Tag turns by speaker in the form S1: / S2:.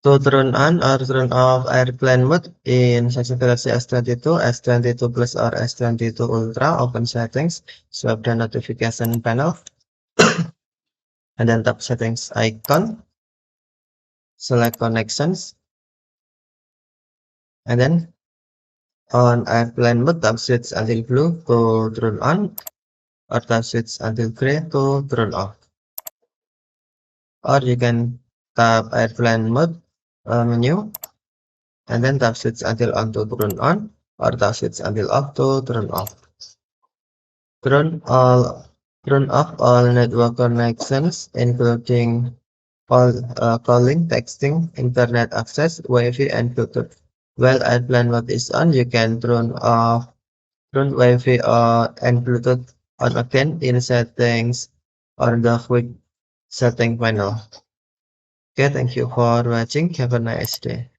S1: To turn on or turn off airplane mode in Samsung Galaxy S22, S22 Plus or S22 Ultra, open settings, swipe the notification panel, and then tap settings icon, select connections, and then on airplane mode, tap switch until blue to turn on, or tap switch until gray to turn off. Or you can tap airplane mode menu, and then tap switch until on to turn on, or tap switch until off to turn off. Turn all Turn off all network connections, including all calling, texting, internet access, Wi-Fi, and Bluetooth. While airplane mode is on, you can turn Wi-Fi and Bluetooth on again in settings or the quick setting panel. Okay, thank you for watching. Have a nice day.